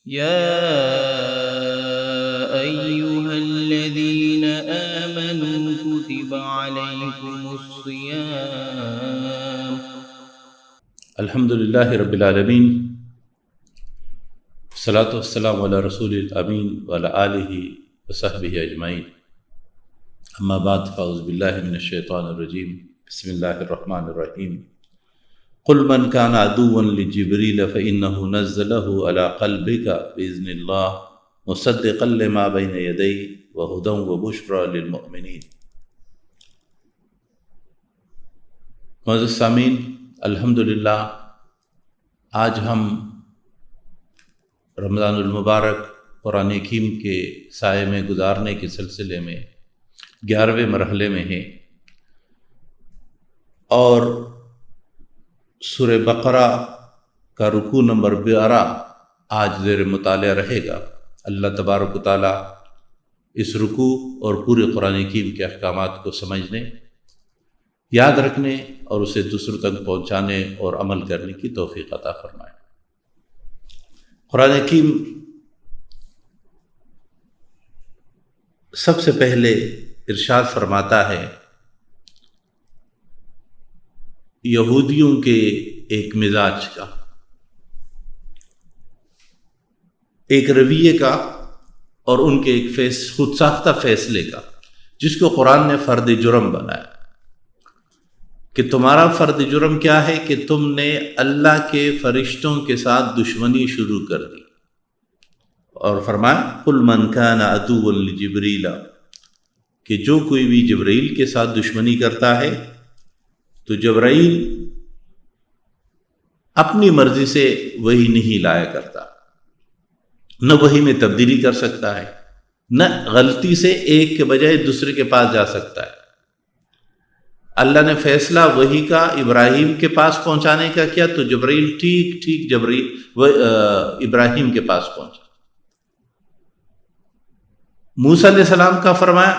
يا أيها الذين آمنوا كتب عليكم الصيام. الحمد للہ رب العالمین، والصلاة والسلام علی رسول الامین وعلی آلہ وصحبہ اجمعین، اما بعد فاعوذ باللہ من الشیطان الرجیم، بسم اللہ الرحمن الرحیم۔ قل من کان عدوا لجبریل فإنہ نزلہ علی قلبک بإذن اللہ مصدقا لما بین یدیہ وہدی وبشریٰ للمؤمنین۔ معزز سامعین، الحمدللہ آج ہم رمضان المبارک قرآن حکیم کے سائے میں گزارنے کے سلسلے میں 11ویں مرحلے میں ہیں، اور سورہ بقرہ کا رکوع نمبر 12 آج زیر مطالعہ رہے گا۔ اللہ تبارک و تعالیٰ اس رکوع اور پورے قرآن حکیم کے احکامات کو سمجھنے، یاد رکھنے اور اسے دوسروں تک پہنچانے اور عمل کرنے کی توفیق عطا فرمائے۔ قرآن حکیم سب سے پہلے ارشاد فرماتا ہے یہودیوں کے ایک مزاج کا، ایک رویے کا، اور ان کے ایک خود ساختہ فیصلے کا، جس کو قرآن نے فرد جرم بنایا کہ تمہارا فرد جرم کیا ہے کہ تم نے اللہ کے فرشتوں کے ساتھ دشمنی شروع کر دی، اور فرمایا قل من کان عدوا لجبریل، کہ جو کوئی بھی جبرائیل کے ساتھ دشمنی کرتا ہے تو جبرائیل اپنی مرضی سے وحی نہیں لایا کرتا، نہ وحی میں تبدیلی کر سکتا ہے، نہ غلطی سے ایک کے بجائے دوسرے کے پاس جا سکتا ہے۔ اللہ نے فیصلہ وحی کا ابراہیم کے پاس پہنچانے کا کیا تو جبرائیل ٹھیک ابراہیم کے پاس پہنچا۔ موسیٰ علیہ السلام کا فرمایا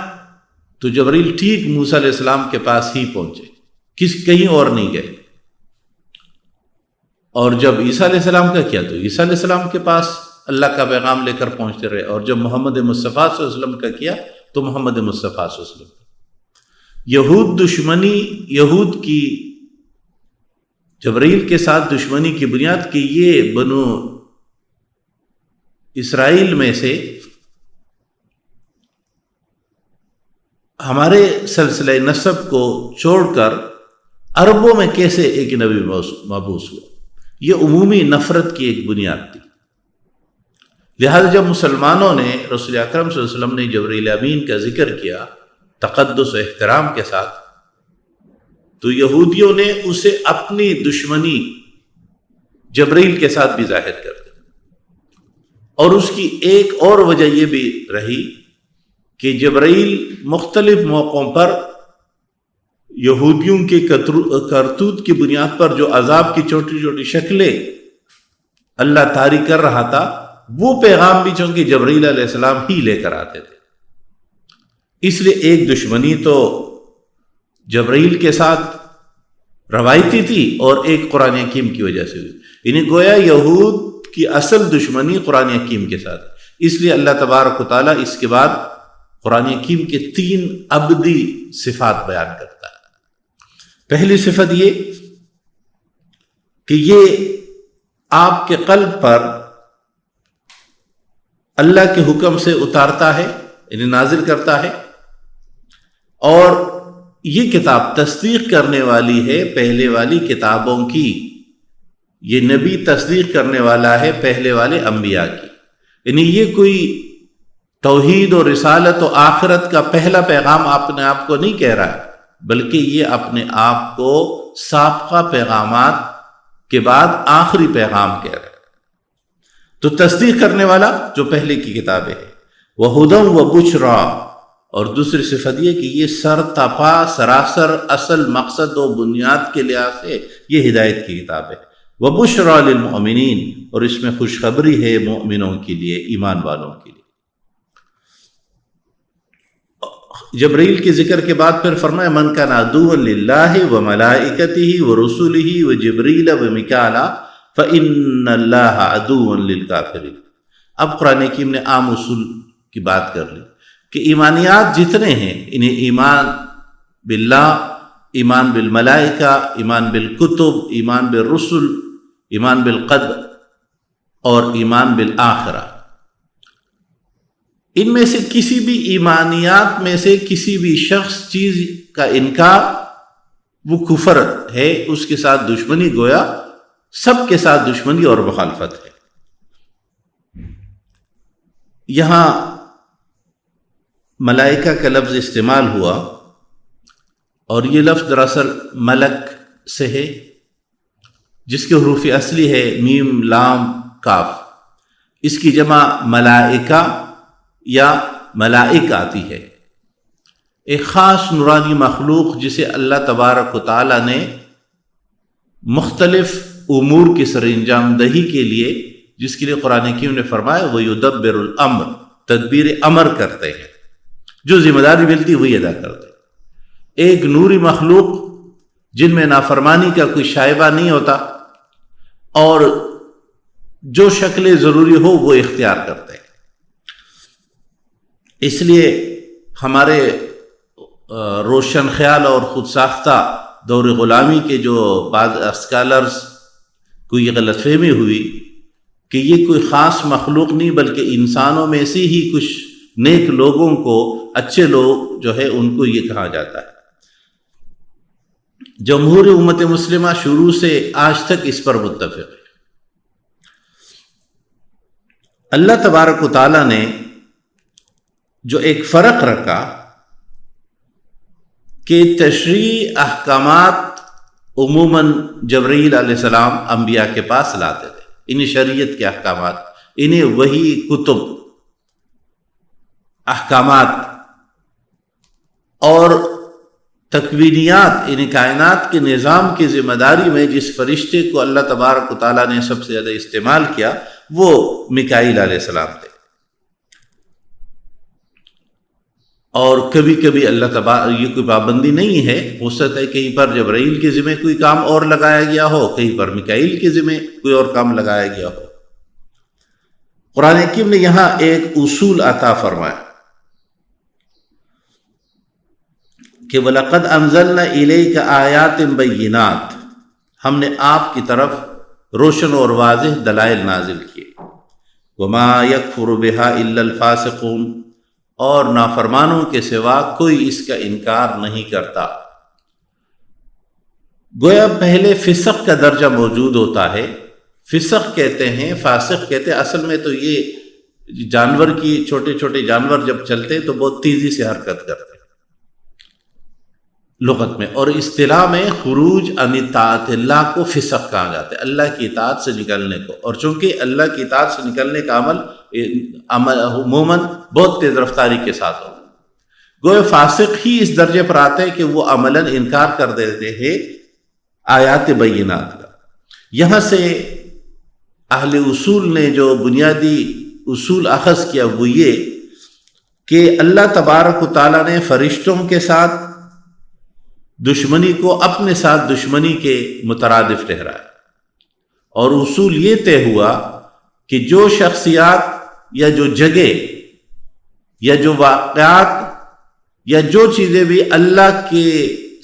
تو جبرائیل ٹھیک موسیٰ علیہ السلام کے پاس ہی پہنچے، کہیں اور نہیں گئے۔ اور جب عیسیٰ علیہ السلام کا کیا تو عیسیٰ علیہ السلام کے پاس اللہ کا پیغام لے کر پہنچتے رہے، اور جب محمد مصطفیٰ صلی اللہ علیہ وسلم کا کیا تو محمد مصطفیٰ صلی اللہ علیہ وسلم۔ یہود کی جبرائیل کے ساتھ دشمنی کی بنیاد کہ یہ بنو اسرائیل میں سے ہمارے سلسلہ نسب کو چھوڑ کر عربوں میں کیسے ایک نبی مبعوث ہوا، یہ عمومی نفرت کی ایک بنیاد تھی۔ لہذا جب مسلمانوں نے رسول اکرم صلی اللہ علیہ وسلم نے جبرائیل امین کا ذکر کیا تقدس و احترام کے ساتھ، تو یہودیوں نے اسے اپنی دشمنی جبرائیل کے ساتھ بھی ظاہر کر دی، اور اس کی ایک اور وجہ یہ بھی رہی کہ جبرائیل مختلف موقعوں پر یہودیوں کے کرتوت کی بنیاد پر جو عذاب کی چھوٹی چھوٹی شکلیں اللہ طاری کر رہا تھا، وہ پیغام بھی چونکہ جبرائیل علیہ السلام ہی لے کر آتے تھے، اس لیے ایک دشمنی تو جبرائیل کے ساتھ روایتی تھی اور ایک قرآن حکیم کی وجہ سے ہوئی، یعنی گویا یہود کی اصل دشمنی قرآن حکیم کے ساتھ، اس لیے اللہ تبارک و تعالیٰ اس کے بعد قرآن حکیم کے 3 ابدی صفات بیان کرتا ہے۔ پہلی صفت یہ کہ یہ آپ کے قلب پر اللہ کے حکم سے اتارتا ہے، یعنی نازل کرتا ہے، اور یہ کتاب تصدیق کرنے والی ہے پہلے والی کتابوں کی، یہ نبی تصدیق کرنے والا ہے پہلے والے انبیاء کی، یعنی یہ کوئی توحید و رسالت و آخرت کا پہلا پیغام اپنے آپ کو نہیں کہہ رہا ہے، بلکہ یہ اپنے آپ کو سابقہ پیغامات کے بعد آخری پیغام کہہ رہا ہے۔ تو تصدیق کرنے والا جو پہلے کی کتابیں ہیں، وہدی وبشریٰ، اور دوسری صفت یہ کہ یہ سر تپا سراسر اصل مقصد و بنیاد کے لحاظ سے یہ ہدایت کی کتاب ہے، وبشریٰ للمؤمنین، اور اس میں خوشخبری ہے مومنوں کے لیے، ایمان والوں کے لیے۔ جبرائیل کے ذکر کے بعد پھر فرمایا من کان عدوا للہ وملائکتہ ورسلہ وجبریل ومیکائیل فإن اللہ عدو للکافرین، اب قرآن حکیم نے عام اصول کی بات کر لی کہ ایمانیات جتنے ہیں انہیں ایمان باللہ، ایمان بالملائکہ، ایمان بالکتب، ایمان بالرسل، ایمان بالقدر اور ایمان بالآخرہ، ان میں سے کسی بھی ایمانیات میں سے کسی بھی شخص چیز کا انکار وہ کفر ہے، اس کے ساتھ دشمنی، گویا سب کے ساتھ دشمنی اور مخالفت ہے۔ یہاں ملائکہ کا لفظ استعمال ہوا اور یہ لفظ دراصل ملک سے ہے، جس کے حروف اصلی ہے میم لام کاف، اس کی جمع ملائکہ یا ملائک آتی ہے، ایک خاص نورانی مخلوق جسے اللہ تبارک و تعالی نے مختلف امور کی سر انجام دہی کے لیے، جس کے لیے قرآن حکیم نے فرمایا وَيُدَبِّرُ الْأَمْرَ، تدبیر امر کرتے ہیں، جو ذمہ داری ملتی وہی ادا کرتے ہیں۔ ایک نوری مخلوق جن میں نافرمانی کا کوئی شائبہ نہیں ہوتا اور جو شکل ضروری ہو وہ اختیار کرتے ہیں۔ اس لیے ہمارے روشن خیال اور خود ساختہ دور غلامی کے جو بعض اسکالرز کو یہ غلط فہمی ہوئی کہ یہ کوئی خاص مخلوق نہیں بلکہ انسانوں میں سے ہی کچھ نیک لوگوں کو، اچھے لوگ جو ہے ان کو یہ کہا جاتا ہے۔ جمہور امت مسلمہ شروع سے آج تک اس پر متفق ہے۔ اللہ تبارک و تعالیٰ نے جو ایک فرق رکھا کہ تشریعی احکامات عموماً جبرائیل علیہ السلام انبیاء کے پاس لاتے تھے، انہیں شریعت کے احکامات، انہیں وہی کتب، احکامات اور تکوینیات، یعنی کائنات کے نظام کی ذمہ داری میں جس فرشتے کو اللہ تبارک و تعالیٰ نے سب سے زیادہ استعمال کیا وہ میکائیل علیہ السلام تھے۔ اور کبھی کبھی اللہ تبارک، یہ کوئی پابندی نہیں ہے، ہو سکتا ہے کہیں پر جبرائیل کے ذمہ کوئی کام اور لگایا گیا ہو، کہیں پر میکائیل کے ذمہ کوئی اور کام لگایا گیا ہو۔ قرآن حکیم نے یہاں ایک اصول عطا فرمایا کہ وَلَقَدْ أَنزَلْنَا إِلَيْكَ آيَاتٍ بَيِّنَاتٍ، ہم نے آپ کی طرف روشن اور واضح دلائل نازل کیے، وَمَا يَكْفُرُ بِهَا إِلَّا الْفَاسِقُونَ، اور نافرمانوں کے سوا کوئی اس کا انکار نہیں کرتا۔ گویا پہلے فسق کا درجہ موجود ہوتا ہے، فسق کہتے ہیں، فاسق کہتے ہیں، اصل میں تو یہ جانور کی، چھوٹے چھوٹے جانور جب چلتے تو بہت تیزی سے حرکت کرتے لغت میں، اور اصطلاح میں خروج عن اطاعت اللہ کو فسق کہا جاتا ہے، اللہ کی اطاعت سے نکلنے کو، اور چونکہ اللہ کی اطاعت سے نکلنے کا عمل عموماً بہت تیز رفتاری کے ساتھ ہو، گویا فاسق ہی اس درجے پر آتے ہیں کہ وہ عملاً انکار کر دیتے ہیں آیات بینات کا۔ یہاں سے اہل اصول نے جو بنیادی اصول اخذ کیا وہ یہ کہ اللہ تبارک و تعالیٰ نے فرشتوں کے ساتھ دشمنی کو اپنے ساتھ دشمنی کے مترادف ٹھہرایا، اور اصول یہ طے ہوا کہ جو شخصیات یا جو جگہ یا جو واقعات یا جو چیزیں بھی اللہ کے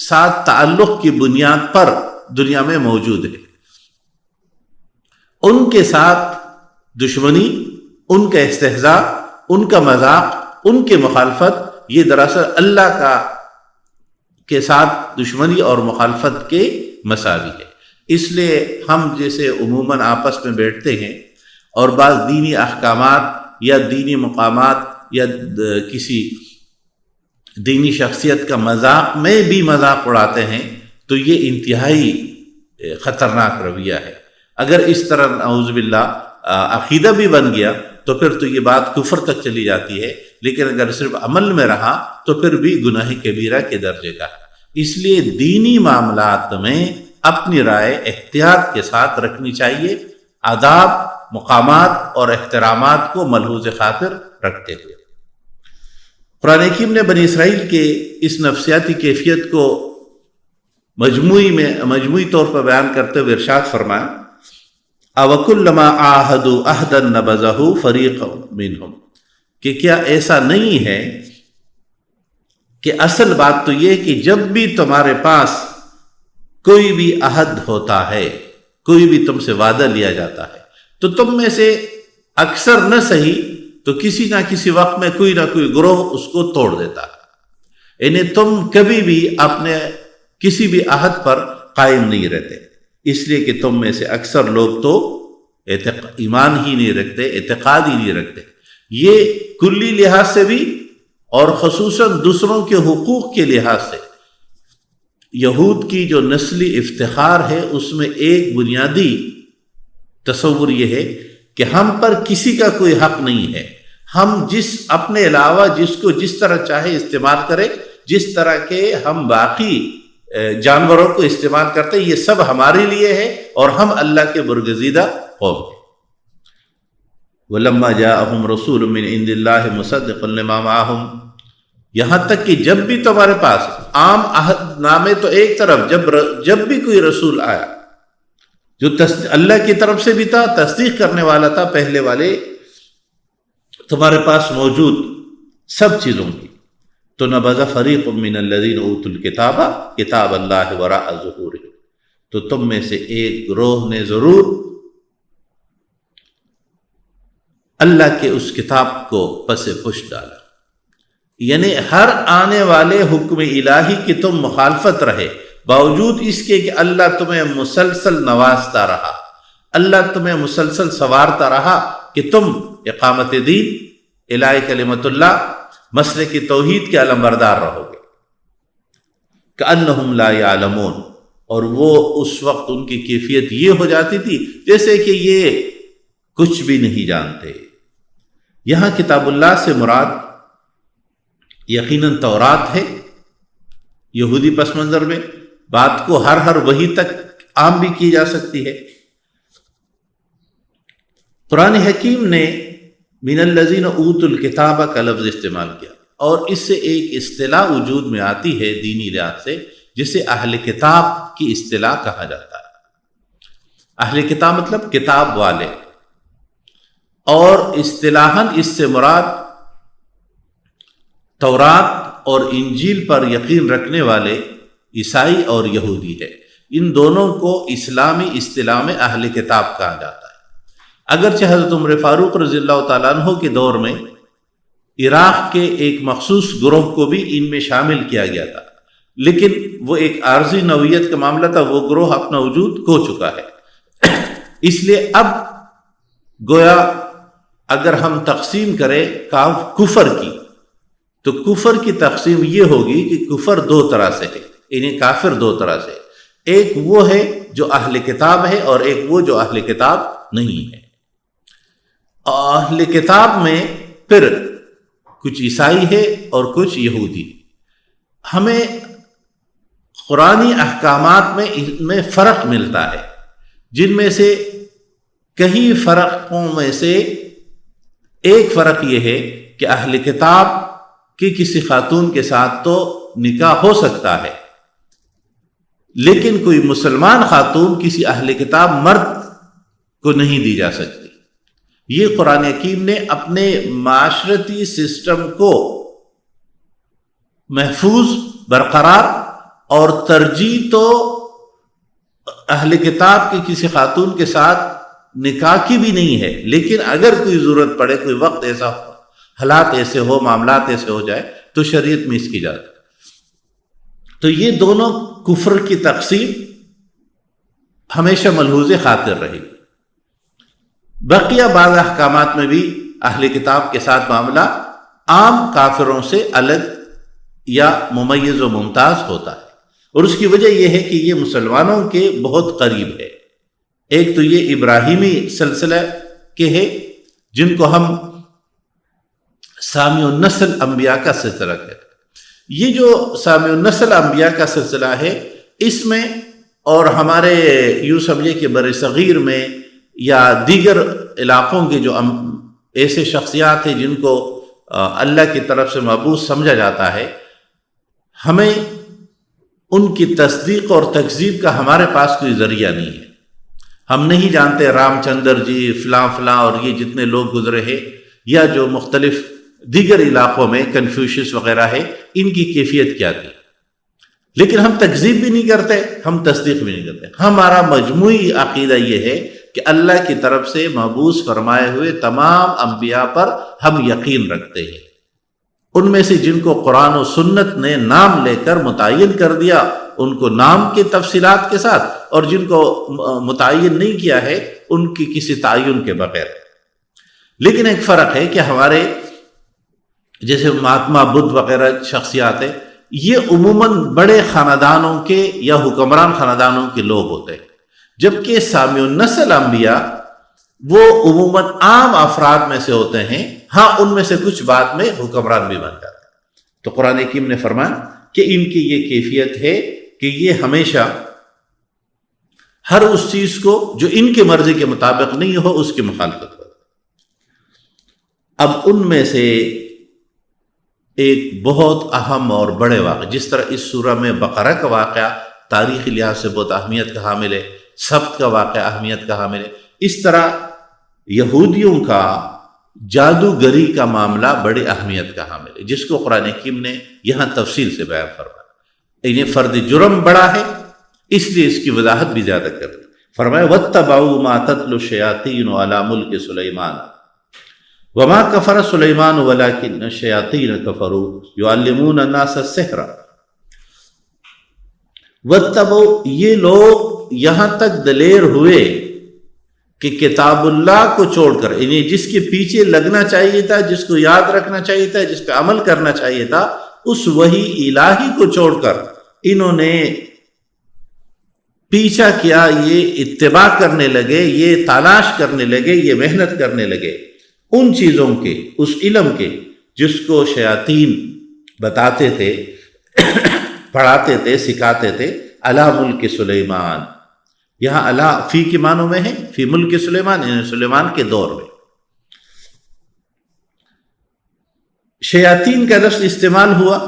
ساتھ تعلق کی بنیاد پر دنیا میں موجود ہیں، ان کے ساتھ دشمنی، ان کا استہزاء، ان کا مذاق، ان کے مخالفت، یہ دراصل اللہ کا کے ساتھ دشمنی اور مخالفت کے مساوی ہے۔ اس لیے ہم جیسے عموماً آپس میں بیٹھتے ہیں اور بعض دینی احکامات یا دینی مقامات یا کسی دینی شخصیت کا مذاق میں بھی مذاق اڑاتے ہیں تو یہ انتہائی خطرناک رویہ ہے۔ اگر اس طرح نعوذ باللہ عقیدہ بھی بن گیا تو پھر تو یہ بات کفر تک چلی جاتی ہے، لیکن اگر صرف عمل میں رہا تو پھر بھی گناہ کبیرہ کے درجے کا ہے۔ اس لیے دینی معاملات میں اپنی رائے احتیاط کے ساتھ رکھنی چاہیے، آداب، مقامات اور احترامات کو ملحوظ خاطر رکھتے ہوئے۔ قرآن حکیم نے بنی اسرائیل کے اس نفسیاتی کیفیت کو مجموعی طور پر بیان کرتے ہوئے ارشاد فرمایا اوکلما عاہدوا عہدا نبذہ فریق منہم، کہ کیا ایسا نہیں ہے کہ اصل بات تو یہ کہ جب بھی تمہارے پاس کوئی بھی عہد ہوتا ہے، کوئی بھی تم سے وعدہ لیا جاتا ہے، تو تم میں سے اکثر نہ صحیح تو کسی نہ کسی وقت میں کوئی نہ کوئی گروہ اس کو توڑ دیتا ہے، یعنی تم کبھی بھی اپنے کسی بھی عہد پر قائم نہیں رہتے، اس لیے کہ تم میں سے اکثر لوگ تو ایمان ہی نہیں رکھتے، اعتقاد ہی نہیں رکھتے۔ یہ کلی لحاظ سے بھی اور خصوصاً دوسروں کے حقوق کے لحاظ سے یہود کی جو نسلی افتخار ہے اس میں ایک بنیادی تصور یہ ہے کہ ہم پر کسی کا کوئی حق نہیں ہے، ہم اپنے علاوہ جس کو جس طرح چاہے استعمال کرے، جس طرح کے ہم باقی جانوروں کو استعمال کرتے، یہ سب ہمارے لیے ہے اور ہم اللہ کے برگزیدہ قوم ہیں۔ وَلَمَّا جَاءَهُمْ رَسُولٌ مِّنْ عِندِ اللَّهِ مُصَدِّقٌ لِّمَا مَعَهُمْ، یہاں تک کہ جب بھی تمہارے پاس عام عہد نامے تو ایک طرف، جب بھی کوئی رسول آیا جو اللہ کی طرف سے بھی تھا، تصدیق کرنے والا تھا پہلے والے تمہارے پاس موجود سب چیزوں کی، تو نبذ فریق من الذین اوتوا الکتاب کتاب اللہ وراء ظہورہم، تو تم میں سے ایک گروہ نے ضرور اللہ کے اس کتاب کو پس پشت ڈالا، یعنی ہر آنے والے حکم الہی کی تم مخالفت رہے، باوجود اس کے کہ اللہ تمہیں مسلسل نوازتا رہا، اللہ تمہیں مسلسل سوارتا رہا کہ تم اقامت دین، الہ کلمت اللہ، مسلک کی توحید کے علمبردار رہو گے۔ کأنہم لا یعلمون، اور وہ اس وقت ان کی کیفیت یہ ہو جاتی تھی جیسے کہ یہ کچھ بھی نہیں جانتے۔ یہاں کتاب اللہ سے مراد یقیناً تورات ہے۔ یہودی پس منظر میں بات کو ہر وحی تک عام بھی کی جا سکتی ہے۔ قرآن حکیم نے من الذین اوتوا الکتاب کا لفظ استعمال کیا، اور اس سے ایک اصطلاح وجود میں آتی ہے دینی لحاظ سے، جسے اہل کتاب کی اصطلاح کہا جاتا ہے۔ اہل کتاب مطلب کتاب والے، اور اصطلاحاً اس سے مراد تورات اور انجیل پر یقین رکھنے والے عیسائی اور یہودی ہے۔ ان دونوں کو اسلامی اصطلاح میں اہل کتاب کہا جاتا ہے۔ اگرچہ حضرت عمر فاروق رضی اللہ تعالیٰ عنہ کے دور میں عراق کے ایک مخصوص گروہ کو بھی ان میں شامل کیا گیا تھا، لیکن وہ ایک عارضی نوعیت کا معاملہ تھا، وہ گروہ اپنا وجود کھو چکا ہے۔ اس لیے اب گویا اگر ہم تقسیم کریں کفر کی، تو کفر کی تقسیم یہ ہوگی کہ کفر دو طرح سے ہے، یعنی کافر دو طرح سے، ایک وہ ہے جو اہل کتاب ہے اور ایک وہ جو اہل کتاب نہیں ہے۔ اہل کتاب میں پھر کچھ عیسائی ہے اور کچھ یہودی۔ ہمیں قرآنی احکامات میں ان میں فرق ملتا ہے، جن میں سے کئی فرقوں میں سے ایک فرق یہ ہے کہ اہل کتاب کی کسی خاتون کے ساتھ تو نکاح ہو سکتا ہے، لیکن کوئی مسلمان خاتون کسی اہل کتاب مرد کو نہیں دی جا سکتی۔ یہ قرآن حکیم نے اپنے معاشرتی سسٹم کو محفوظ، برقرار اور ترجیح تو اہل کتاب کی کسی خاتون کے ساتھ نکاح کی بھی نہیں ہے، لیکن اگر کوئی ضرورت پڑے، کوئی وقت ایسا ہو، حالات ایسے ہو، معاملات ایسے ہو جائے تو شریعت میں اس کی اجازت ہے۔ تو یہ دونوں کفر کی تقسیم ہمیشہ ملحوظ خاطر رہے گی۔ بقیہ بعض احکامات میں بھی اہل کتاب کے ساتھ معاملہ عام کافروں سے الگ یا ممیز و ممتاز ہوتا ہے، اور اس کی وجہ یہ ہے کہ یہ مسلمانوں کے بہت قریب ہے۔ ایک تو یہ ابراہیمی سلسلہ کے ہے، جن کو ہم سامی النسل انبیاء کا سلسلہ کہتے ہیں۔ یہ جو سامی النسل انبیاء کا سلسلہ ہے، اس میں اور ہمارے یوں سمجھے کہ بر صغیر میں یا دیگر علاقوں کے جو ایسے شخصیات ہیں جن کو اللہ کی طرف سے مبعوث سمجھا جاتا ہے، ہمیں ان کی تصدیق اور تکذیب کا ہمارے پاس کوئی ذریعہ نہیں ہے۔ ہم نہیں جانتے رام چندر جی فلاں فلاں اور یہ جتنے لوگ گزرے ہیں یا جو مختلف دیگر علاقوں میں کنفیوشس وغیرہ ہے ان کی کیفیت کیا تھی، لیکن ہم تکذیب بھی نہیں کرتے، ہم تصدیق بھی نہیں کرتے۔ ہمارا مجموعی عقیدہ یہ ہے کہ اللہ کی طرف سے مبعوث فرمائے ہوئے تمام انبیاء پر ہم یقین رکھتے ہیں، ان میں سے جن کو قرآن و سنت نے نام لے کر متعین کر دیا ان کو نام کی تفصیلات کے ساتھ، اور جن کو متعین نہیں کیا ہے ان کی کسی تعین کے بغیر۔ لیکن ایک فرق ہے کہ ہمارے جیسے مہاتما بدھ وغیرہ شخصیات ہیں، یہ عموماً بڑے خاندانوں کے یا حکمران خاندانوں کے لوگ ہوتے ہیں، جبکہ سامع النسل انبیاء وہ عموماً عام افراد میں سے ہوتے ہیں، ہاں ان میں سے کچھ بعد میں حکمران بھی بن جاتے ہیں۔ تو قرآن حکیم نے فرمایا کہ ان کی یہ کیفیت ہے کہ یہ ہمیشہ ہر اس چیز کو جو ان کے مرضی کے مطابق نہیں ہو اس کی مخالفت کرتے۔ اب ان میں سے ایک بہت اہم اور بڑے واقعہ، جس طرح اس سورہ میں بقرہ کا واقعہ تاریخی لحاظ سے بہت اہمیت کا حامل ہے، سبت کا واقعہ اہمیت کا حامل ہے، اس طرح یہودیوں کا جادوگری کا معاملہ بڑی اہمیت کا حامل ہے، جس کو قرآن حکیم نے یہاں تفصیل سے بیان فرمایا۔ انہیں فرد جرم بڑا ہے اس لیے اس کی وضاحت بھی زیادہ کر دی۔ فرمایا وَاتَّبَعُوا مَا تَتْلُو الشَّيَاطِينُ عَلَى مُلْكِ سُلَيْمَانَ وَمَا كَفَرَ سُلَيْمَانُ وَلَكِنَّ الشَّيَاطِينَ كَفَرُوا يُعَلِّمُونَ النَّاسَ السِّحْرَ۔ وَاتَّبَعُوا، یہ لوگ یہاں تک دلیر ہوئے کہ کتاب اللہ کو چھوڑ کر، انہیں جس کے پیچھے لگنا چاہیے تھا، جس کو یاد رکھنا چاہیے تھا، جس پہ عمل کرنا چاہیے تھا، اس وحی الہی کو چھوڑ کر انہوں نے پیچھا کیا، یہ اتباع کرنے لگے، یہ تلاش کرنے لگے، یہ محنت کرنے لگے ان چیزوں کے، اس علم کے جس کو شیاطین بتاتے تھے، پڑھاتے تھے، سکھاتے تھے۔ علی ملک سلیمان، یہاں علی فی کے معنوں میں ہے، فی ملک سلیمان یعنی سلیمان کے دور میں۔ شیاطین کا لفظ استعمال ہوا،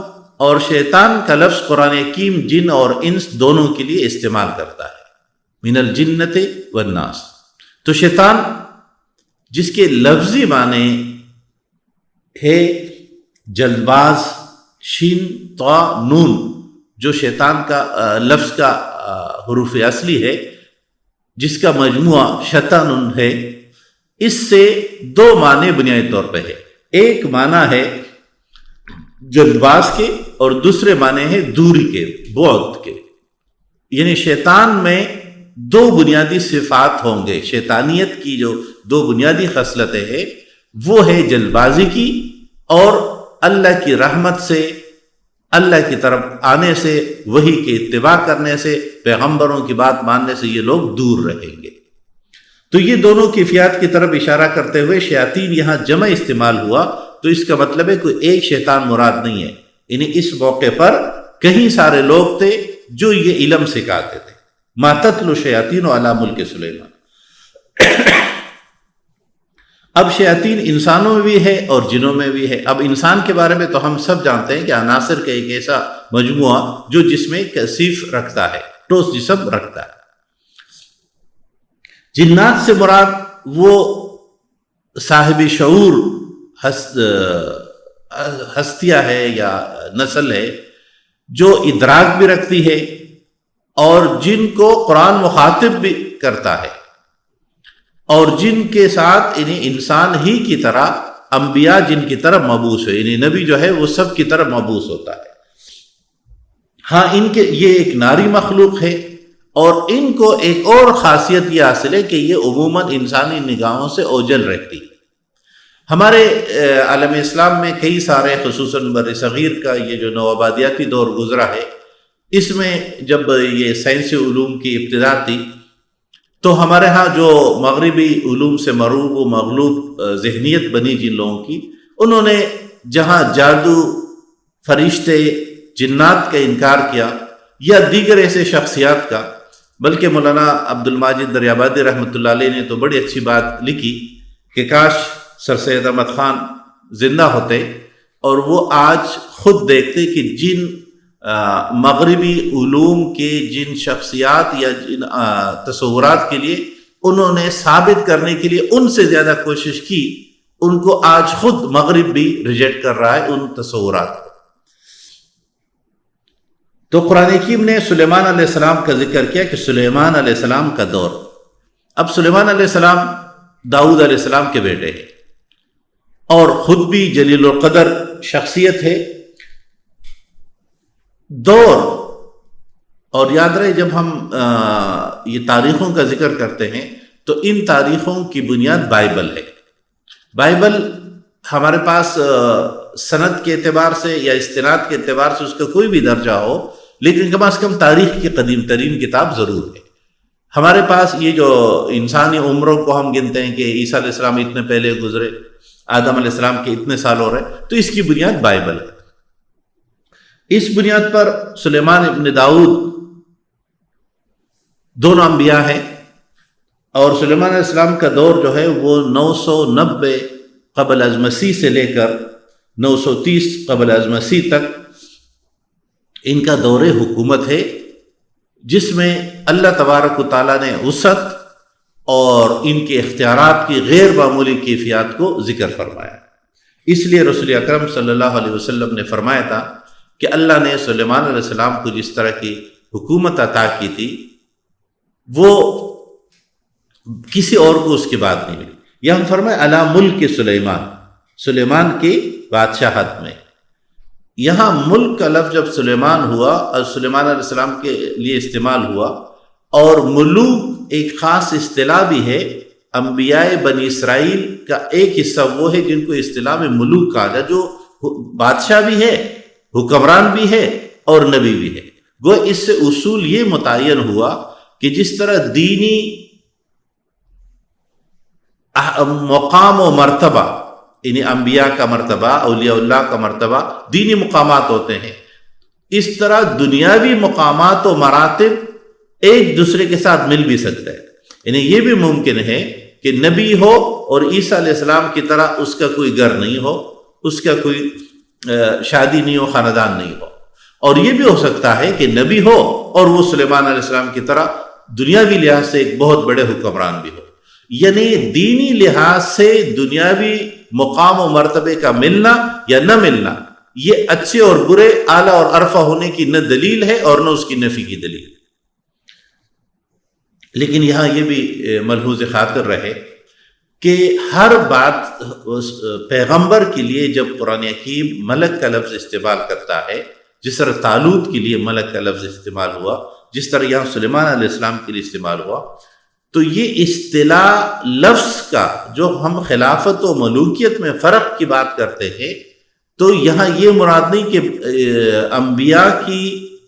اور شیطان کا لفظ قرآن حکیم جن اور انس دونوں کے لیے استعمال کرتا ہے، من الجنت والناس۔ تو شیطان جس کے لفظی معنی ہے جلد باز، شین طا نون، جو شیطان کا لفظ کا حروف اصلی ہے، جس کا مجموعہ شیطان ہے، اس سے دو معنی بنیادی طور پہ ہے۔ ایک معنی ہے جلد باز کے، اور دوسرے معنی ہے دوری کے، بعد کے۔ یعنی شیطان میں دو بنیادی صفات ہوں گے، شیطانیت کی جو دو بنیادی خصلتیں ہیں وہ ہے جلد بازی کی، اور اللہ کی رحمت سے، اللہ کی طرف آنے سے، وحی کے اتباع کرنے سے، پیغمبروں کی بات ماننے سے یہ لوگ دور رہیں گے۔ تو یہ دونوں کیفیات کی طرف اشارہ کرتے ہوئے شیاطین یہاں جمع استعمال ہوا، تو اس کا مطلب ہے کوئی ایک شیطان مراد نہیں ہے، یعنی اس موقع پر کہیں سارے لوگ تھے جو یہ علم سکھاتے تھے۔ ما تتلو الشیاطین علی ملک سلیمان۔ اب شیاطین انسانوں میں بھی ہے اور جنوں میں بھی ہے۔ اب انسان کے بارے میں تو ہم سب جانتے ہیں کہ عناصر کا ایک ایسا مجموعہ جو جسم کثیف رکھتا ہے، ٹھوس جسم رکھتا ہے۔ جنات سے مراد وہ صاحب شعور ہستیاں ہے یا نسل ہے جو ادراک بھی رکھتی ہے اور جن کو قرآن مخاطب بھی کرتا ہے، اور جن کے ساتھ انہیں انسان ہی کی طرح انبیاء جن کی طرف مبعوث ہے، یعنی نبی جو ہے وہ سب کی طرف مبعوث ہوتا ہے۔ ہاں ان کے یہ ایک ناری مخلوق ہے، اور ان کو ایک اور خاصیت یہ حاصل ہے کہ یہ عموماً انسانی نگاہوں سے اوجھل رہتی ہے۔ ہمارے عالم اسلام میں کئی سارے، خصوصاً بر صغیر کا یہ جو نوآبادیاتی دور گزرا ہے، اس میں جب یہ سائنسی علوم کی ابتدا تھی تو ہمارے ہاں جو مغربی علوم سے مروب و مغلوب ذہنیت بنی جن لوگوں کی، انہوں نے جہاں جادو، فرشتے، جنات کا انکار کیا یا دیگر ایسے شخصیات کا، بلکہ مولانا عبد الماجد دریابادی رحمۃ اللہ علیہ نے تو بڑی اچھی بات لکھی کہ کاش سر سید احمد خان زندہ ہوتے اور وہ آج خود دیکھتے کہ جن مغربی علوم کے جن شخصیات یا جن تصورات کے لیے انہوں نے ثابت کرنے کے لیے ان سے زیادہ کوشش کی، ان کو آج خود مغرب بھی ریجیکٹ کر رہا ہے ان تصورات کو۔ تو قرآن حکیم نے سلیمان علیہ السلام کا ذکر کیا کہ سلیمان علیہ السلام کا دور۔ اب سلیمان علیہ السلام داؤد علیہ السلام کے بیٹے ہیں اور خود بھی جلیل القدر شخصیت ہے۔ دور، اور یاد رہے جب ہم یہ تاریخوں کا ذکر کرتے ہیں تو ان تاریخوں کی بنیاد بائبل ہے۔ بائبل ہمارے پاس سند کے اعتبار سے یا استناد کے اعتبار سے اس کا کوئی بھی درجہ ہو، لیکن کم از کم تاریخ کی قدیم ترین کتاب ضرور ہے۔ ہمارے پاس یہ جو انسانی عمروں کو ہم گنتے ہیں کہ عیسیٰ علیہ السلام اتنے پہلے گزرے، آدم علیہ السلام کے اتنے سال ہو رہے، تو اس کی بنیاد بائبل ہے۔ اس بنیاد پر سلیمان ابن داؤد دونوں انبیاء ہیں، اور سلیمان علیہ السلام کا دور جو ہے وہ 990 قبل از مسیح سے لے کر 930 قبل از مسیح تک ان کا دور حکومت ہے، جس میں اللہ تبارک و تعالیٰ نے وسعت اور ان کے اختیارات کی غیر معمولی کیفیات کو ذکر فرمایا۔ اس لیے رسول اکرم صلی اللہ علیہ وسلم نے فرمایا تھا کہ اللہ نے سلیمان علیہ السلام کو جس طرح کی حکومت عطا کی تھی وہ کسی اور کو اس کے بعد نہیں ملی۔ یہ ہم فرمائے علی ملک سلیمان، سلیمان کی بادشاہت میں۔ یہاں ملک کا لفظ جب سلیمان ہوا اور سلیمان علیہ السلام کے لیے استعمال ہوا، اور ملوک ایک خاص اصطلاح بھی ہے، انبیاء بنی اسرائیل کا ایک حصہ وہ ہے جن کو اصطلاح میں ملوک کہا جائے، جو بادشاہ بھی ہے، حکمران بھی ہے اور نبی بھی ہے۔ وہ اس سے اصول یہ متعین ہوا کہ جس طرح دینی مقام و مرتبہ، یعنی انبیاء کا مرتبہ، اولیاء اللہ کا مرتبہ دینی مقامات ہوتے ہیں، اس طرح دنیاوی مقامات و مراتب ایک دوسرے کے ساتھ مل بھی سکتا ہے۔ یعنی یہ بھی ممکن ہے کہ نبی ہو اور عیسیٰ علیہ السلام کی طرح اس کا کوئی گھر نہیں ہو، اس کا کوئی شادی نہیں ہو، خاندان نہیں ہو، اور یہ بھی ہو سکتا ہے کہ نبی ہو اور وہ سلیمان علیہ السلام کی طرح دنیاوی لحاظ سے ایک بہت بڑے حکمران بھی ہو۔ یعنی دینی لحاظ سے دنیاوی مقام و مرتبے کا ملنا یا نہ ملنا، یہ اچھے اور برے، اعلیٰ اور ارفع ہونے کی نہ دلیل ہے اور نہ اس کی نفی کی دلیل۔ لیکن یہاں یہ بھی ملحوظ خاطر رہے کہ ہر بات پیغمبر کے لیے جب قرآن حکیم ملک کا لفظ استعمال کرتا ہے، جس طرح طالوت کے لیے ملک کا لفظ استعمال ہوا، جس طرح یہاں سلیمان علیہ السلام کے لیے استعمال ہوا، تو یہ اصطلاح لفظ کا جو ہم خلافت و ملوکیت میں فرق کی بات کرتے ہیں، تو یہاں یہ مراد نہیں کہ انبیاء کی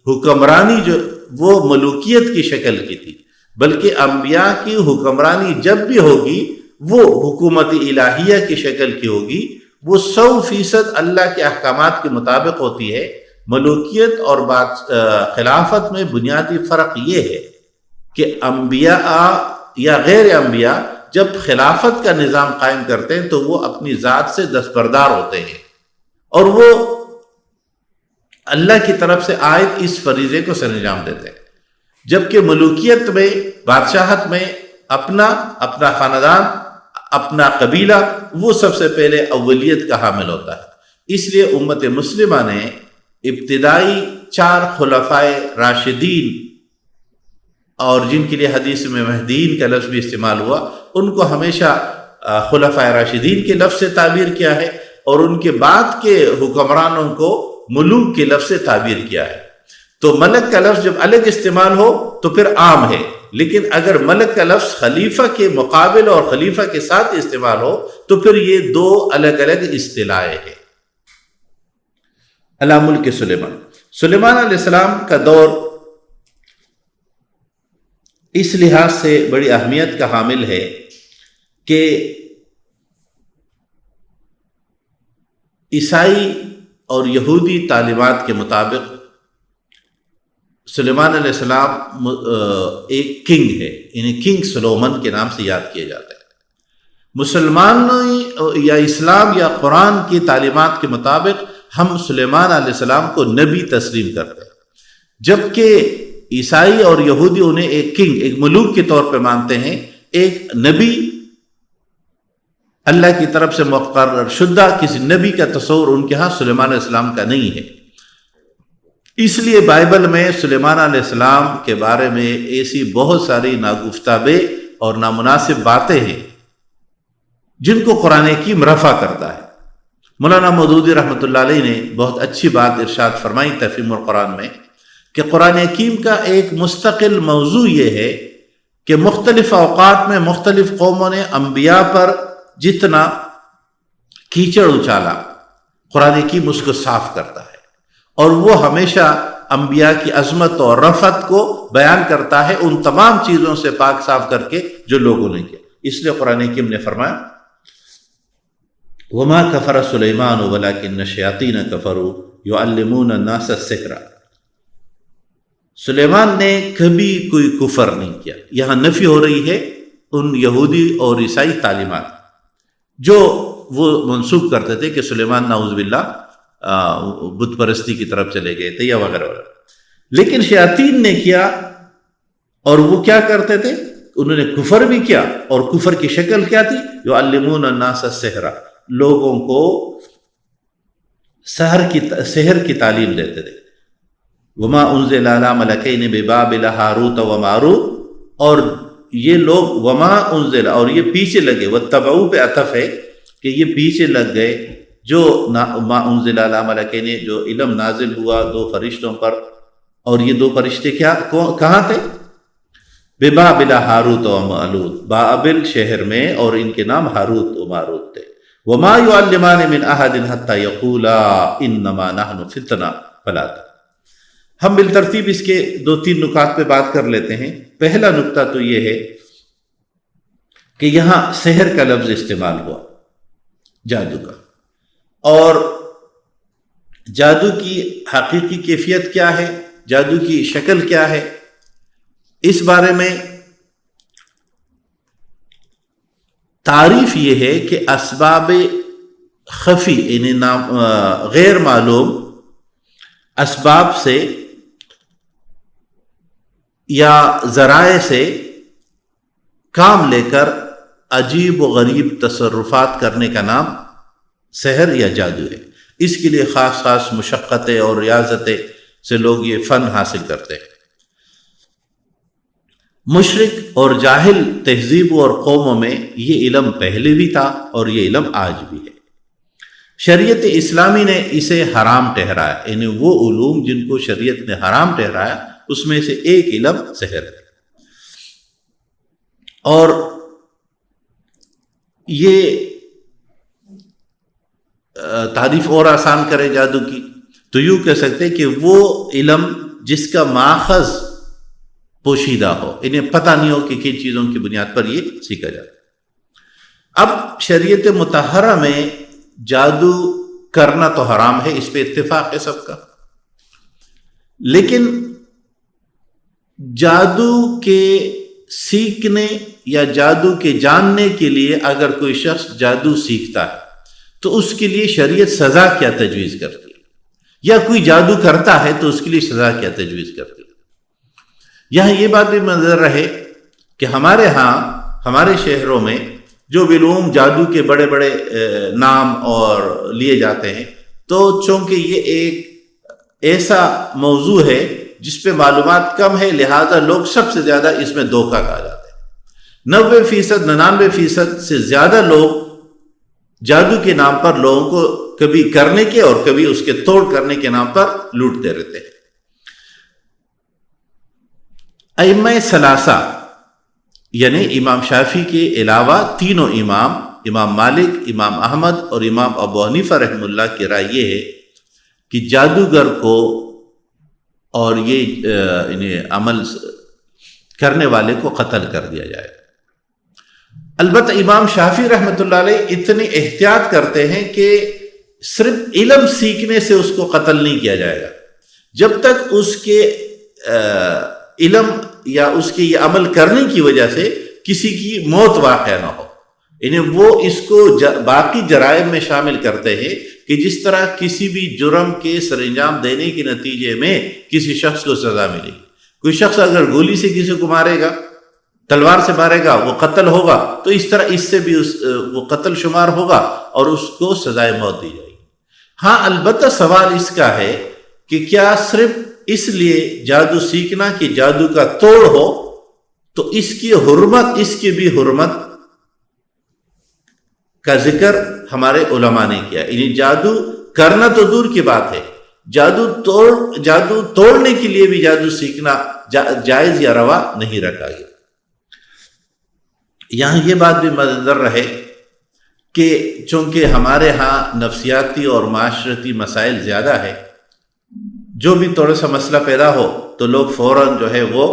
حکمرانی جو وہ ملوکیت کی شکل کی تھی، بلکہ انبیاء کی حکمرانی جب بھی ہوگی وہ حکومت الہیہ کی شکل کی ہوگی، وہ 100% اللہ کے احکامات کے مطابق ہوتی ہے۔ ملوکیت اور خلافت میں بنیادی فرق یہ ہے کہ انبیاء یا غیر انبیاء جب خلافت کا نظام قائم کرتے ہیں تو وہ اپنی ذات سے دستبردار ہوتے ہیں اور وہ اللہ کی طرف سے عائد اس فریضے کو سر انجام دیتے ہیں، جبکہ ملوکیت میں، بادشاہت میں اپنا خاندان، اپنا قبیلہ وہ سب سے پہلے اولیت کا حامل ہوتا ہے۔ اس لیے امت مسلمہ نے ابتدائی 4 خلفائے راشدین، اور جن کے لیے حدیث میں مہدیین کا لفظ بھی استعمال ہوا، ان کو ہمیشہ خلفائے راشدین کے لفظ سے تعبیر کیا ہے، اور ان کے بعد کے حکمرانوں کو ملوک کے لفظ سے تعبیر کیا ہے۔ تو ملک کا لفظ جب الگ استعمال ہو تو پھر عام ہے، لیکن اگر ملک کا لفظ خلیفہ کے مقابل اور خلیفہ کے ساتھ استعمال ہو تو پھر یہ 2 الگ الگ اصطلاحیں ہیں۔ علی ملک سلیمان علیہ السلام کا دور اس لحاظ سے بڑی اہمیت کا حامل ہے کہ عیسائی اور یہودی تعلیمات کے مطابق سلیمان علیہ السلام ایک کنگ ہے، یعنی کنگ سلومن کے نام سے یاد کیا جاتا ہے۔ مسلمان یا اسلام یا قرآن کی تعلیمات کے مطابق ہم سلیمان علیہ السلام کو نبی تسلیم کرتے ہیں، جبکہ عیسائی اور یہودی انہیں ایک کنگ، ایک ملوک کے طور پہ مانتے ہیں، ایک نبی اللہ کی طرف سے مقرر شدہ کسی نبی کا تصور ان کے ہاں سلیمان علیہ السلام کا نہیں ہے. اس لیے بائبل میں سلیمان علیہ السلام کے بارے میں ایسی بہت ساری ناگفتابے اور نامناسب باتیں ہیں جن کو قرآن حکیم رفع کرتا ہے. مولانا مودودی رحمۃ اللہ علیہ نے بہت اچھی بات ارشاد فرمائی تفہیم القرآن میں کہ قرآن حکیم کا ایک مستقل موضوع یہ ہے کہ مختلف اوقات میں مختلف قوموں نے انبیاء پر جتنا کیچڑ اچالا قرآن حکیم اس کو صاف کرتا ہے، اور وہ ہمیشہ انبیاء کی عظمت اور رفعت کو بیان کرتا ہے ان تمام چیزوں سے پاک صاف کر کے جو لوگوں نے کیا. اس لیے قرآن حکیم نے فرمایا وما کفر سلیمان ولکن الشیاطین کفروا یعلمون الناس السحر. سلیمان نے کبھی کوئی کفر نہیں کیا. یہاں نفی ہو رہی ہے ان یہودی اور عیسائی تعلیمات جو وہ منسوخ کرتے تھے کہ سلیمان نعوذ باللہ بت پرستی کی طرف چلے گئے تھے یا وغیرہ وغیرہ. لیکن شیاطین نے کیا، اور وہ کیا کرتے تھے؟ انہوں نے کفر بھی کیا، اور کفر کی شکل کیا تھی؟ یعلمون الناس السحر، لوگوں کو سحر کی تعلیم دیتے تھے. وما انزل علی ملکین ببابل ہاروت و ماروت، اور یہ لوگ وما انزل، اور یہ پیچھے لگے، واتبعوا پہ عطف ہے کہ یہ پیچھے لگ گئے جو ما انزل علی ملکین، جو علم نازل ہوا دو فرشتوں پر. اور یہ دو فرشتے کہاں تھے؟ ببابل ہاروت و ماروت، بابل شہر میں، اور ان کے نام ہاروت و ماروت تھے. وما يعلمان من احد حتى يقولا انما نحن فتنہ فلا تکفر. ہم بالترتیب اس کے 2-3 نکات پہ بات کر لیتے ہیں. پہلا نکتہ تو یہ ہے کہ یہاں سحر کا لفظ استعمال ہوا، جادو کا، اور جادو کی حقیقی کیفیت کیا ہے، جادو کی شکل کیا ہے، اس بارے میں تعریف یہ ہے کہ اسباب خفی یعنی غیر معلوم اسباب سے یا ذرائع سے کام لے کر عجیب و غریب تصرفات کرنے کا نام سحر یا جادو ہے. اس کے لیے خاص خاص مشقتیں اور ریاضتیں سے لوگ یہ فن حاصل کرتے ہیں. مشرک اور جاہل تہذیبوں اور قوموں میں یہ علم پہلے بھی تھا اور یہ علم آج بھی ہے. شریعت اسلامی نے اسے حرام ٹھہرایا، یعنی وہ علوم جن کو شریعت نے حرام ٹھہرایا اس میں سے ایک علم سحر ہے. اور یہ تعریف اور آسان کرے جادو کی تو یوں کہہ سکتے کہ وہ علم جس کا ماخذ پوشیدہ ہو، انہیں پتہ نہیں ہو کہ کن چیزوں کی بنیاد پر یہ سیکھا جاتا ہے. اب شریعت مطہرہ میں جادو کرنا تو حرام ہے، اس پہ اتفاق ہے سب کا، لیکن جادو کے سیکھنے یا جادو کے جاننے کے لیے اگر کوئی شخص جادو سیکھتا ہے تو اس کے لیے شریعت سزا کیا تجویز کرتی ہے، یا کوئی جادو کرتا ہے تو اس کے لیے سزا کیا تجویز کرتی ہے. یہاں یہ بات بھی نظر رہے کہ ہمارے ہاں ہمارے شہروں میں جو علوم جادو کے بڑے بڑے نام اور لیے جاتے ہیں، تو چونکہ یہ ایک ایسا موضوع ہے جس پہ معلومات کم ہے، لہذا لوگ سب سے زیادہ اس میں دھوکہ کھا جاتے ہیں. 90% 99% سے زیادہ لوگ جادو کے نام پر لوگوں کو کبھی کرنے کے اور کبھی اس کے توڑ کرنے کے نام پر لوٹتے رہتے ہیں. ائمہ ثلاثہ یعنی امام شافعی کے علاوہ تینوں امام مالک، امام احمد اور امام ابو حنیفہ رحم اللہ کی رائے یہ ہے کہ جادوگر کو اور یہ عمل کرنے والے کو قتل کر دیا جائے. البتہ امام شافعی رحمۃ اللہ علیہ اتنی احتیاط کرتے ہیں کہ صرف علم سیکھنے سے اس کو قتل نہیں کیا جائے گا جب تک اس کے علم یا اس کے یہ عمل کرنے کی وجہ سے کسی کی موت واقع نہ ہو. یعنی وہ اس کو باقی جرائم میں شامل کرتے ہیں کہ جس طرح کسی بھی جرم کے سر انجام دینے کے نتیجے میں کسی شخص کو سزا ملے گی. کوئی شخص اگر گولی سے کسی کو مارے گا تلوار سے مارے گا وہ قتل ہوگا، تو اس طرح اس سے بھی وہ قتل شمار ہوگا اور اس کو سزائے موت دی جائے گی۔ ہاں البتہ سوال اس کا ہے کہ کیا صرف اس لیے جادو سیکھنا کہ جادو کا توڑ ہو تو اس کی حرمت، اس کی بھی حرمت کا ذکر ہمارے علماء نے کیا، یعنی جادو کرنا تو دور کی بات ہے، جادو توڑنے کے لیے بھی جادو سیکھنا جائز یا روا نہیں رکھا گیا۔ یہاں یہ بات بھی مدنظر رہے کہ چونکہ ہمارے ہاں نفسیاتی اور معاشرتی مسائل زیادہ ہے، جو بھی تھوڑا سا مسئلہ پیدا ہو تو لوگ فوراً جو ہے وہ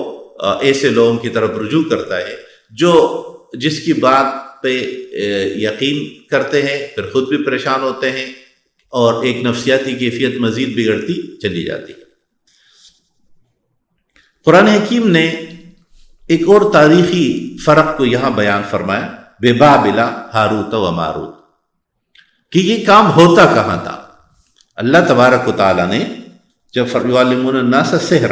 ایسے لوگوں کی طرف رجوع کرتا ہے جو جس کی بات پہ یقین کرتے ہیں، پھر خود بھی پریشان ہوتے ہیں اور ایک نفسیاتی کیفیت مزید بگڑتی چلی جاتی ہے۔ قرآن حکیم نے ایک اور تاریخی فرق کو یہاں بیان فرمایا، بے بابل ہاروت و ماروت، کہ یہ کام ہوتا کہاں تھا۔ اللہ تبارک و تعالیٰ نے جب یعلمون الناس السحر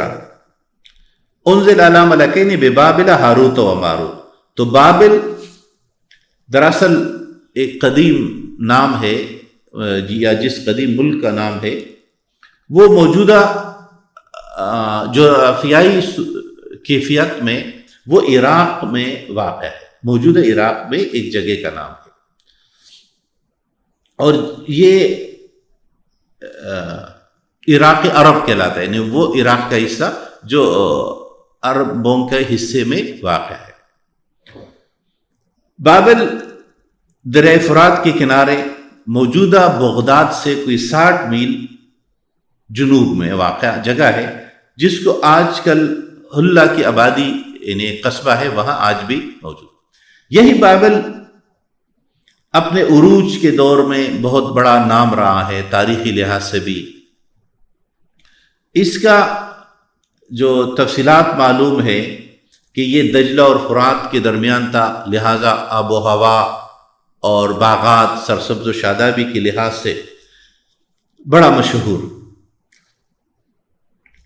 انزل علی ملکین ببابل ہاروت و ماروت، تو بابل دراصل ایک قدیم نام ہے یا جس قدیم ملک کا نام ہے وہ موجودہ جغرافیائی کیفیت میں وہ عراق میں واقع ہے، موجودہ عراق میں ایک جگہ کا نام ہے، اور یہ عراق عرب کہلاتا ہے، یعنی وہ عراق کا حصہ جو عربوں کے حصے میں واقع ہے۔ بابل دریائے فرات کے کنارے موجودہ بغداد سے کوئی 60 میل جنوب میں واقع جگہ ہے، جس کو آج کل حلہ کی آبادی یعنی قصبہ ہے، وہاں آج بھی موجود۔ یہی بابل اپنے عروج کے دور میں بہت بڑا نام رہا ہے تاریخی لحاظ سے بھی۔ اس کا جو تفصیلات معلوم ہے کہ یہ دجلہ اور فرات کے درمیان تھا، لہٰذا آب و ہوا اور باغات سرسبز و شادابی کے لحاظ سے بڑا مشہور،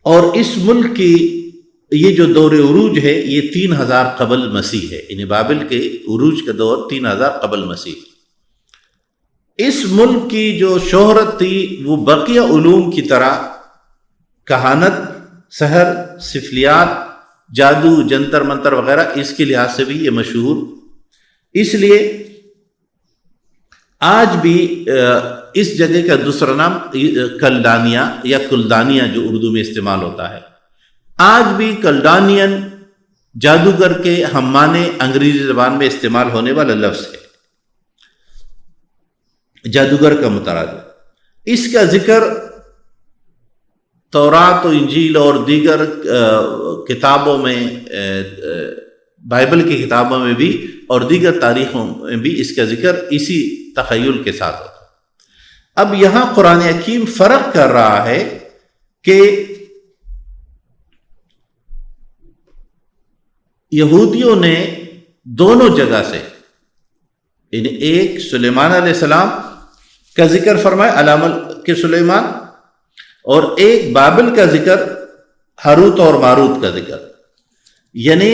اور اس ملک کی یہ جو دور عروج ہے یہ 3000 قبل مسیح ہے، یعنی بابل کے عروج کا دور 3000 قبل مسیح۔ اس ملک کی جو شہرت تھی وہ بقیہ علوم کی طرح کہانت، سحر، سفلیات، جادو، جنتر منتر وغیرہ اس کے لحاظ سے بھی یہ مشہور، اس لیے آج بھی اس جگہ کا دوسرا نام کلڈانیہ یا کلدانیہ جو اردو میں استعمال ہوتا ہے، آج بھی کلڈانین جادوگر کے ہم معنی انگریزی زبان میں استعمال ہونے والا لفظ ہے، جادوگر کا مترادف۔ اس کا ذکر تورات و انجیل اور دیگر کتابوں میں، بائبل کی کتابوں میں بھی اور دیگر تاریخوں میں بھی اس کا ذکر اسی تخیل کے ساتھ ہوتا ہے۔ اب یہاں قرآن حکیم فرق کر رہا ہے کہ یہودیوں نے دونوں جگہ سے، یعنی ایک سلیمان علیہ السلام کا ذکر فرمایا علامہ کے سلیمان، اور ایک بابل کا ذکر ہاروت اور ماروت کا ذکر، یعنی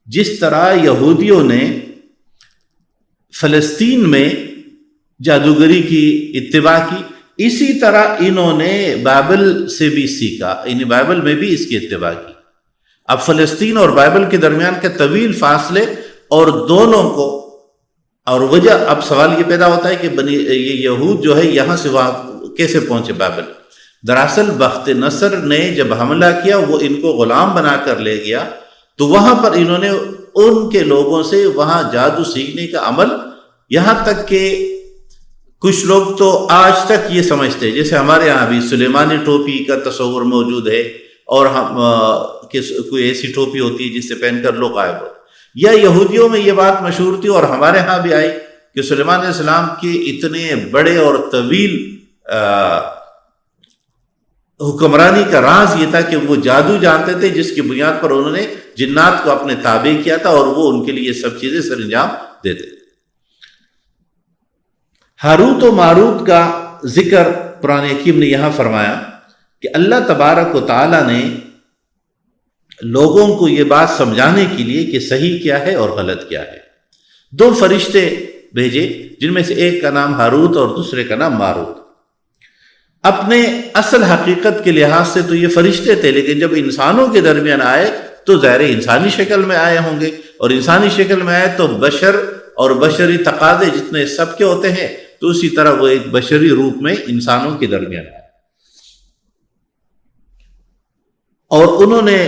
جس طرح یہودیوں نے فلسطین میں جادوگری کی اتباع کی، اسی طرح انہوں نے بائبل سے بھی سیکھا، یعنی بائبل میں بھی اس کی اتباع کی۔ اب فلسطین اور بائبل کے درمیان کے طویل فاصلے اور دونوں کو، اور وجہ اب سوال یہ پیدا ہوتا ہے کہ یہ یہود جو ہے یہاں سے وہاں کیسے پہنچے بائبل؟ دراصل بخت نصر نے جب حملہ کیا وہ ان کو غلام بنا کر لے گیا، تو وہاں پر انہوں نے ان کے لوگوں سے وہاں جادو سیکھنے کا عمل، یہاں تک کہ کچھ لوگ تو آج تک یہ سمجھتے ہیں، جیسے ہمارے یہاں بھی سلیمانی ٹوپی کا تصور موجود ہے، اور ہم کوئی ایسی ٹوپی ہوتی ہے جس سے پہن کر لوگ غائب ہوتے، یا یہودیوں میں یہ بات مشہور تھی اور ہمارے ہاں بھی آئی کہ سلیمان علیہ السلام کے اتنے بڑے اور طویل حکمرانی کا راز یہ تھا کہ وہ جادو جانتے تھے، جس کی بنیاد پر انہوں نے جنات کو اپنے تابع کیا تھا اور وہ ان کے لیے سب چیزیں سر انجام دیتے تھے۔ ہاروت و ماروت کا ذکر قرآن حکیم نے یہاں فرمایا کہ اللہ تبارک و تعالی نے لوگوں کو یہ بات سمجھانے کے لیے کہ صحیح کیا ہے اور غلط کیا ہے۔ 2 فرشتے بھیجے، جن میں سے ایک کا نام ہاروت اور دوسرے کا نام ماروت۔ اپنے اصل حقیقت کے لحاظ سے تو یہ فرشتے تھے، لیکن جب انسانوں کے درمیان آئے تو ظاہر انسانی شکل میں آئے ہوں گے، اور انسانی شکل میں آئے تو بشر اور بشری تقاضے جتنے سب کے ہوتے ہیں، تو اسی طرح وہ ایک بشری روپ میں انسانوں کے درمیان آئے، اور انہوں نے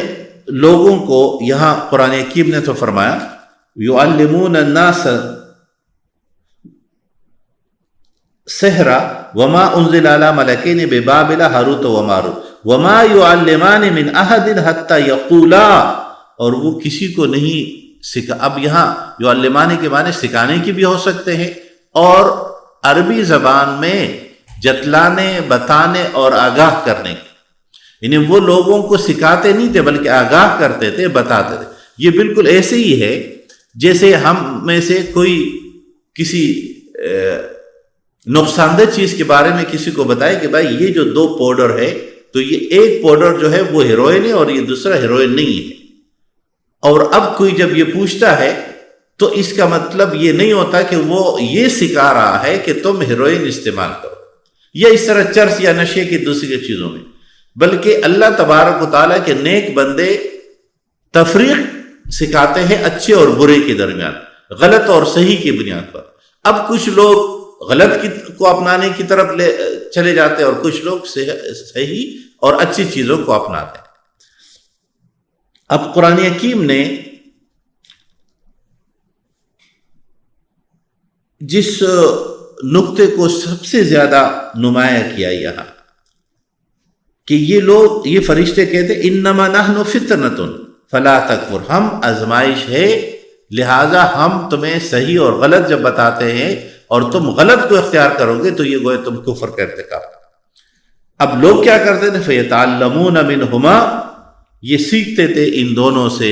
لوگوں کو، یہاں قرآن حکیم نے تو فرمایا یعلمون الناس سحر وما انزل على ملکین ببابل ہاروت و ماروت وما يعلمان من احد حتى یقولا، اور وہ کسی کو نہیں سکھا۔ اب یہاں یعلمان کے معنی سکھانے کی بھی ہو سکتے ہیں، اور عربی زبان میں جتلانے، بتانے اور آگاہ کرنے کی، یعنی وہ لوگوں کو سکھاتے نہیں تھے بلکہ آگاہ کرتے تھے، بتاتے تھے۔ یہ بالکل ایسے ہی ہے جیسے ہم میں سے کوئی کسی نقصان دہ چیز کے بارے میں کسی کو بتائے کہ بھائی یہ جو 2 پاؤڈر ہے، تو یہ ایک پاؤڈر جو ہے وہ ہیروئن ہے اور یہ دوسرا ہیروئن نہیں ہے، اور اب کوئی جب یہ پوچھتا ہے تو اس کا مطلب یہ نہیں ہوتا کہ وہ یہ سکھا رہا ہے کہ تم ہیروئن استعمال کرو، یا اس طرح چرس یا نشے کی دوسری چیزوں میں، بلکہ اللہ تبارک و تعالیٰ کے نیک بندے تفریق سکھاتے ہیں اچھے اور برے کے درمیان، غلط اور صحیح کی بنیاد پر۔ اب کچھ لوگ غلط کو اپنانے کی طرف چلے جاتے ہیں، اور کچھ لوگ صحیح اور اچھی چیزوں کو اپناتے ہیں۔ اب قرآن حکیم نے جس نقطے کو سب سے زیادہ نمایاں کیا یہاں، کہ یہ لوگ، یہ فرشتے کہتے انما نحن فتنۃ فلا تکفر، ہم آزمائش ہے، لہذا ہم تمہیں صحیح اور غلط جب بتاتے ہیں اور تم غلط کو اختیار کرو گے تو یہ گویا تم کفر کا ارتکاب۔ اب لوگ کیا کرتے تھے؟ فیتعلمون منہما، یہ سیکھتے تھے ان دونوں سے،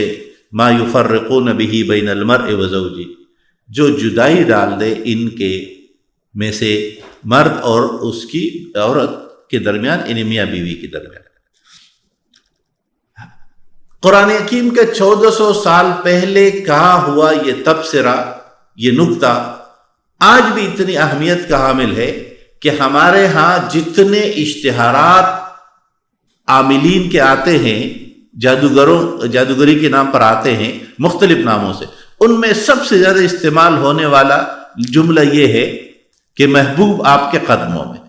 ما یفرقون به بین المرء وزوجہ، جو جدائی ڈال دے ان کے میں سے مرد اور اس کی عورت کے درمیان، یعنی میاں بیوی کے درمیان۔ قرآن حکیم کے 1400 سال پہلے کہا ہوا یہ تبصرہ، یہ نکتہ آج بھی اتنی اہمیت کا حامل ہے کہ ہمارے ہاں جتنے اشتہارات عاملین کے آتے ہیں، جادوگری کے نام پر آتے ہیں مختلف ناموں سے، ان میں سب سے زیادہ استعمال ہونے والا جملہ یہ ہے کہ محبوب آپ کے قدموں میں،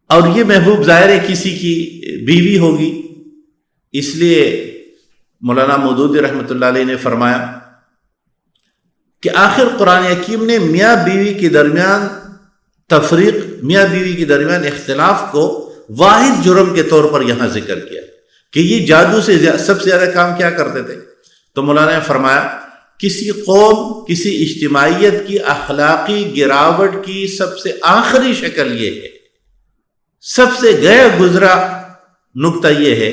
اور یہ محبوب ظاہر ہے کسی کی بیوی ہوگی۔ اس لیے مولانا مودودی رحمۃ اللہ علیہ نے فرمایا کہ آخر قرآن حکیم نے میاں بیوی کے درمیان تفریق، میاں بیوی کے درمیان اختلاف کو واحد جرم کے طور پر یہاں ذکر کیا کہ یہ جادو سے سب سے زیادہ کام کیا کرتے تھے۔ تو مولانا نے فرمایا کسی قوم، کسی اجتماعیت کی اخلاقی گراوٹ کی سب سے آخری شکل یہ ہے، سب سے گیا گزرا نقطہ یہ ہے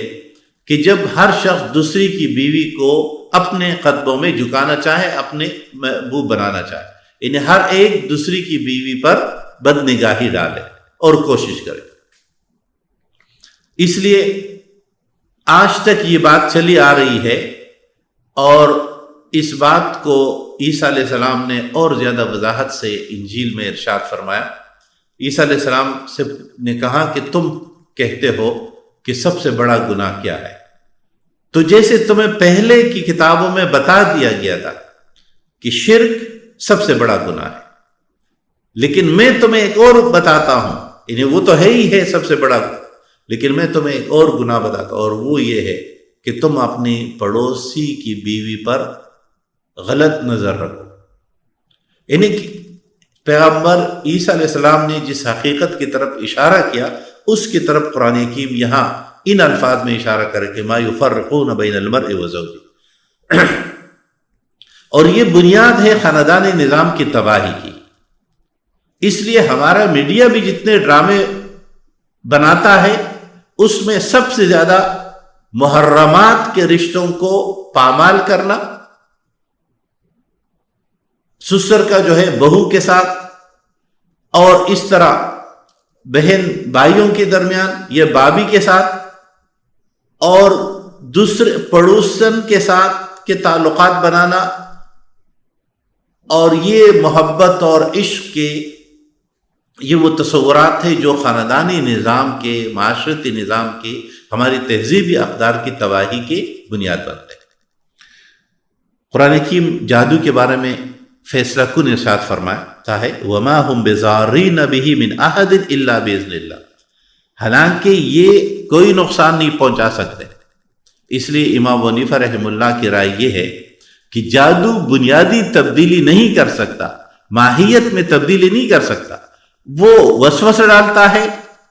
کہ جب ہر شخص دوسری کی بیوی کو اپنے قدموں میں جھکانا چاہے، اپنے محبوب بنانا چاہے، یعنی ہر ایک دوسری کی بیوی پر بد نگاہی ڈالے اور کوشش کرے۔ اس لیے آج تک یہ بات چلی آ رہی ہے، اور اس بات کو عیسیٰ علیہ السلام نے اور زیادہ وضاحت سے انجیل میں ارشاد فرمایا۔ عیسیٰ علیہ السلام سے نے کہا کہ تم کہتے ہو کہ سب سے بڑا گناہ کیا ہے؟ تو جیسے تمہیں پہلے کی کتابوں میں بتا دیا گیا تھا کہ شرک سب سے بڑا گناہ ہے، لیکن میں تمہیں ایک اور بتاتا ہوں، یعنی وہ تو ہے ہی ہے سب سے بڑا، لیکن میں تمہیں ایک اور گناہ بتاتا ہوں، اور وہ یہ ہے کہ تم اپنی پڑوسی کی بیوی پر غلط نظر رکھو۔ یعنی کہ پیغمبر عیسیٰ علیہ السلام نے جس حقیقت کی طرف اشارہ کیا، اس کی طرف قرآن حکیم یہاں ان الفاظ میں اشارہ کرے کہ ما یفرقون بین المرء وزوجہ، اور یہ بنیاد ہے خاندانی نظام کی تباہی کی۔ اس لیے ہمارا میڈیا بھی جتنے ڈرامے بناتا ہے، اس میں سب سے زیادہ محرمات کے رشتوں کو پامال کرنا، سسر کا جو ہے بہو کے ساتھ، اور اس طرح بہن بھائیوں کے درمیان یا بابی کے ساتھ، اور دوسرے پڑوسن کے ساتھ کے تعلقات بنانا اور یہ محبت اور عشق کے یہ وہ تصورات تھے جو خاندانی نظام کے، معاشرتی نظام کے، ہماری تہذیبی اقدار کی تباہی کے بنیاد بنتے ہیں۔ قرآن حکیم جادو کے بارے میں فیصلہ کن ارشاد فرماتا ہے وَمَا هُمْ بِضَارِّينَ بِهِ مِنْ أَحَدٍ إِلَّا بِإِذْنِ اللَّهِ، حالانکہ یہ کوئی نقصان نہیں پہنچا سکتے۔ اس لیے امام ابو حنیفہ رحمہ اللہ کی رائے یہ ہے کہ جادو بنیادی تبدیلی نہیں کر سکتا، ماہیت میں تبدیلی نہیں کر سکتا، وہ وسوسہ ڈالتا ہے،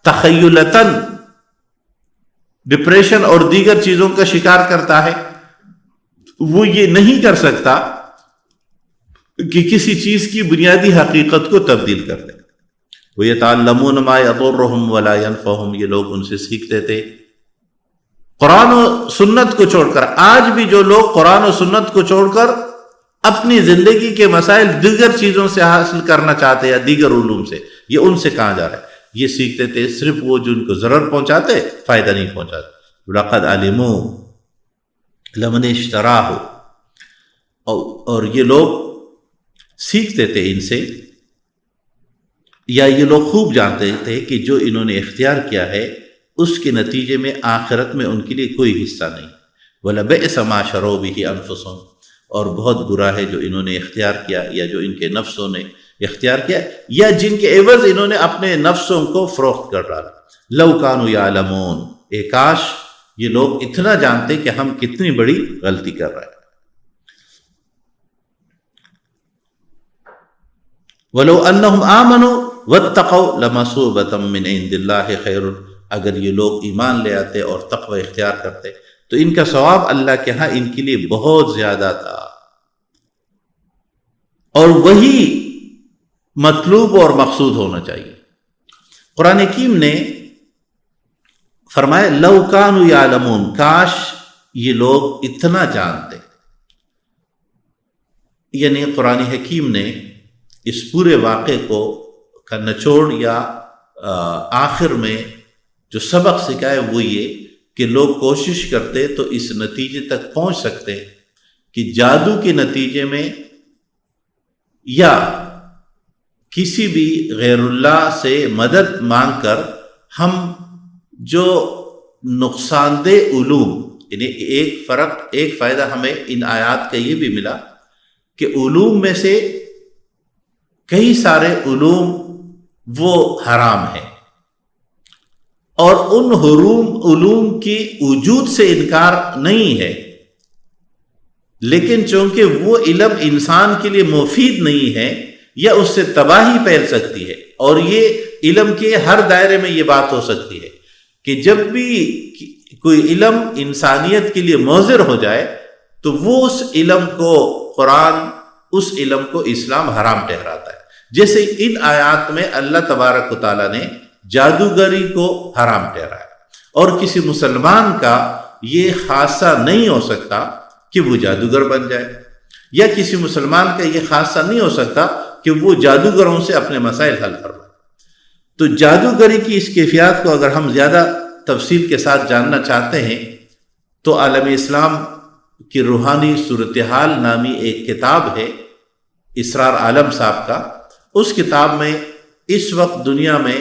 تخیلتاً ڈپریشن اور دیگر چیزوں کا شکار کرتا ہے۔ وہ یہ نہیں کر سکتا کہ کسی چیز کی بنیادی حقیقت کو تبدیل کر دے۔ وَيَتَعَلَّمُونَ مَا يَضُرُّهُمْ وَلَا يَنفَعُهُمْ، یہ لوگ ان سے سیکھتے تھے قرآن و سنت کو چھوڑ کر۔ آج بھی جو لوگ قرآن و سنت کو چھوڑ کر اپنی زندگی کے مسائل دیگر چیزوں سے حاصل کرنا چاہتے یا دیگر علوم سے، یہ ان سے کہاں جا رہا ہے؟ یہ سیکھتے تھے صرف وہ جو ان کو ضرر پہنچاتے، فائدہ نہیں پہنچاتے۔ لَقَدْ عَلِمُوا لَمَنِ اشْتَرَاهُ، اور یہ لوگ سیکھتے تھے ان سے، یا یہ لوگ خوب جانتے تھے کہ جو انہوں نے اختیار کیا ہے اس کے نتیجے میں آخرت میں ان کے لیے کوئی حصہ نہیں۔ وَلَبِئْسَ مَا شَرَوْا بِهِ أَنفُسُهُمْ، اور بہت برا ہے جو انہوں نے اختیار کیا یا جو ان کے نفسوں نے اختیار کیا یا جن کے عوض انہوں نے اپنے نفسوں کو فروخت کر ڈالا۔ لَوْ كَانُوا يَعْلَمُونَ، اے کاش یہ لوگ اتنا جانتے کہ ہم کتنی بڑی غلطی کر رہے ہیں۔ وَلَوْ أَنَّهُمْ آمَنُوا وَاتَّقَوْا لَمَثُوبَةٌ مِّنْ عِندِ اللَّهِ خَيْرٌ، اگر یہ لوگ ایمان لے آتے اور تقوی اختیار کرتے تو ان کا ثواب اللہ کے ہاں ان کے لیے بہت زیادہ تھا، اور وہی مطلوب اور مقصود ہونا چاہیے۔ قرآن حکیم نے فرمایا لو کانوا یعلمون، کاش یہ لوگ اتنا جانتے۔ یعنی قرآن حکیم نے اس پورے واقعے کو کا نچوڑ یا آخر میں جو سبق سکھائے وہ یہ کہ لوگ کوشش کرتے تو اس نتیجے تک پہنچ سکتے کہ جادو کے نتیجے میں یا کسی بھی غیر اللہ سے مدد مانگ کر ہم جو نقصان دہ علوم، یعنی ایک فائدہ ہمیں ان آیات کا یہ بھی ملا کہ علوم میں سے کئی سارے علوم وہ حرام ہیں، اور ان علوم کی وجود سے انکار نہیں ہے، لیکن چونکہ وہ علم انسان کے لیے مفید نہیں ہے یا اس سے تباہی پھیل سکتی ہے، اور یہ علم کے ہر دائرے میں یہ بات ہو سکتی ہے کہ جب بھی کوئی علم انسانیت کے لیے مضر ہو جائے تو وہ اس علم کو قرآن، اس علم کو اسلام حرام ٹھہراتا ہے۔ جیسے ان آیات میں اللہ تبارک و تعالیٰ نے جادوگری کو حرام ٹھہرایا، اور کسی مسلمان کا یہ خاصہ نہیں ہو سکتا کہ وہ جادوگر بن جائے، یا کسی مسلمان کا یہ خاصہ نہیں ہو سکتا کہ وہ جادوگروں سے اپنے مسائل حل کروائے۔ تو جادوگری کی اس کیفیات کو اگر ہم زیادہ تفصیل کے ساتھ جاننا چاہتے ہیں تو عالم اسلام کی روحانی صورتحال نامی ایک کتاب ہے اسرار عالم صاحب کا۔ اس کتاب میں اس وقت دنیا میں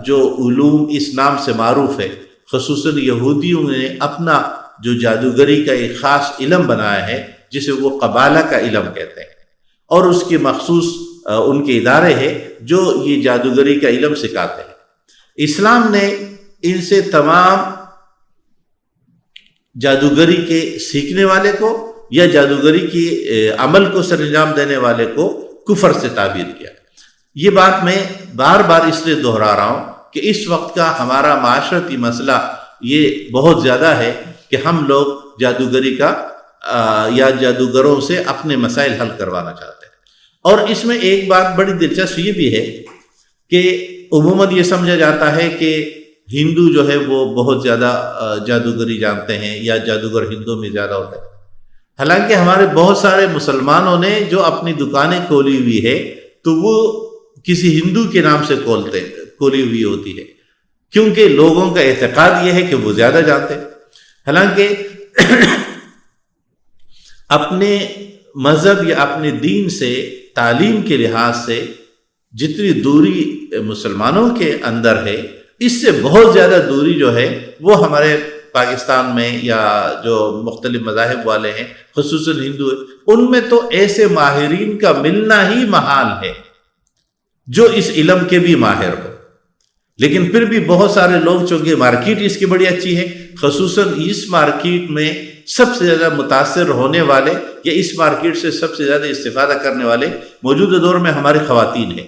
جو علوم اس نام سے معروف ہے، خصوصاً یہودیوں نے اپنا جو جادوگری کا ایک خاص علم بنایا ہے جسے وہ قبالہ کا علم کہتے ہیں، اور اس کے مخصوص ان کے ادارے ہیں جو یہ جادوگری کا علم سکھاتے ہیں۔ اسلام نے ان سے تمام جادوگری کے سیکھنے والے کو یا جادوگری کی عمل کو سر انجام دینے والے کو کفر سے تعبیر کیا۔ یہ بات میں بار بار اس لیے دہرا رہا ہوں کہ اس وقت کا ہمارا معاشرتی مسئلہ یہ بہت زیادہ ہے کہ ہم لوگ جادوگری کا یا جادوگروں سے اپنے مسائل حل کروانا چاہتے ہیں۔ اور اس میں ایک بات بڑی دلچسپ یہ بھی ہے کہ عموماً یہ سمجھا جاتا ہے کہ ہندو جو ہے وہ بہت زیادہ جادوگری جانتے ہیں یا جادوگر ہندوؤں میں زیادہ ہوتا ہے، حالانکہ ہمارے بہت سارے مسلمانوں نے جو اپنی دکانیں کھولی ہوئی ہے تو وہ کسی ہندو کے نام سے کھولی ہوئی ہوتی ہے، کیونکہ لوگوں کا اعتقاد یہ ہے کہ وہ زیادہ جانتے ہیں۔ حالانکہ اپنے مذہب یا اپنے دین سے، تعلیم کے لحاظ سے جتنی دوری مسلمانوں کے اندر ہے، اس سے بہت زیادہ دوری جو ہے وہ ہمارے پاکستان میں یا جو مختلف مذاہب والے ہیں، خصوصاً ہندو ہیں، ان میں تو ایسے ماہرین کا ملنا ہی محال ہے جو اس علم کے بھی ماہر ہو۔ لیکن پھر بھی بہت سارے لوگ، چونکہ مارکیٹ اس کی بڑی اچھی ہے، خصوصاً اس مارکیٹ میں سب سے زیادہ متاثر ہونے والے یا اس مارکیٹ سے سب سے زیادہ استفادہ کرنے والے موجودہ دور میں ہماری خواتین ہیں۔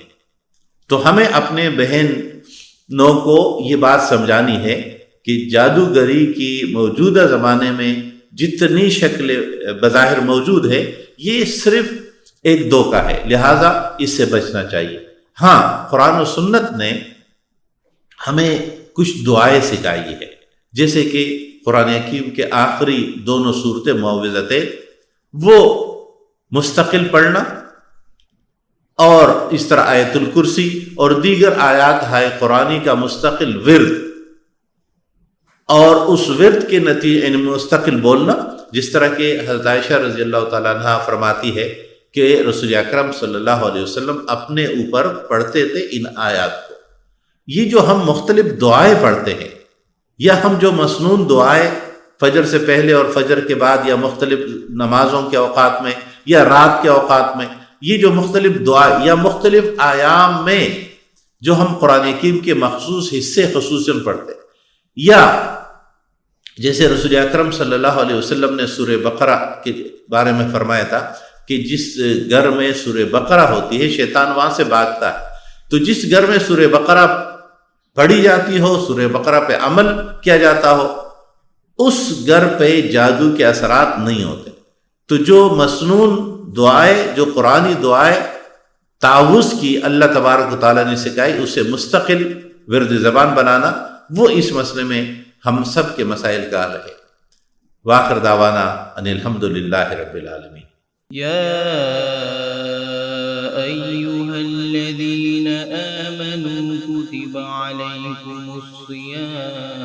تو ہمیں اپنے بہنوں کو یہ بات سمجھانی ہے کہ جادوگری کی موجودہ زمانے میں جتنی شکلیں بظاہر موجود ہے، یہ صرف ایک دھوکہ ہے، لہٰذا اس سے بچنا چاہیے۔ ہاں، قرآن و سنت نے ہمیں کچھ دعائیں سکھائی ہے، جیسے کہ قرآن حکیم کے آخری دونوں صورتیں معوذتیں، وہ مستقل پڑھنا، اور اس طرح آیت الکرسی اور دیگر آیات ہائے قرآنی کا مستقل ورد، اور اس ورد کے نتیجے مستقل بولنا، جس طرح کہ حضرت عائشہ رضی اللہ تعالیٰ عنہ فرماتی ہے کہ رسول اکرم صلی اللہ علیہ وسلم اپنے اوپر پڑھتے تھے ان آیات کو۔ یہ جو ہم مختلف دعائیں پڑھتے ہیں، یا ہم جو مسنون دعائیں فجر سے پہلے اور فجر کے بعد یا مختلف نمازوں کے اوقات میں یا رات کے اوقات میں، یہ جو مختلف دعائیں یا مختلف ایام میں جو ہم قرآن حکیم کے مخصوص حصے خصوصاً پڑھتے ہیں، یا جیسے رسول اکرم صلی اللہ علیہ وسلم نے سورہ بقرہ کے بارے میں فرمایا تھا کہ جس گھر میں سورہ بقرہ ہوتی ہے شیطان وہاں سے بھاگتا ہے۔ تو جس گھر میں سورہ بقرہ پڑھی جاتی ہو، سورہ بقرہ پہ عمل کیا جاتا ہو، اس گھر پہ جادو کے اثرات نہیں ہوتے۔ تو جو مسنون دعائیں، جو قرآنی دعائیں تعوذ کی اللہ تبارک و تعالیٰ نے سکھائی، اسے مستقل ورد زبان بنانا، وہ اس مسئلے میں ہم سب کے مسائل کا حل ہے۔ وآخر دعوانا ان الحمد للہ رب العالمین۔ يا أيها الذين آمنوا كتب عليكم الصيام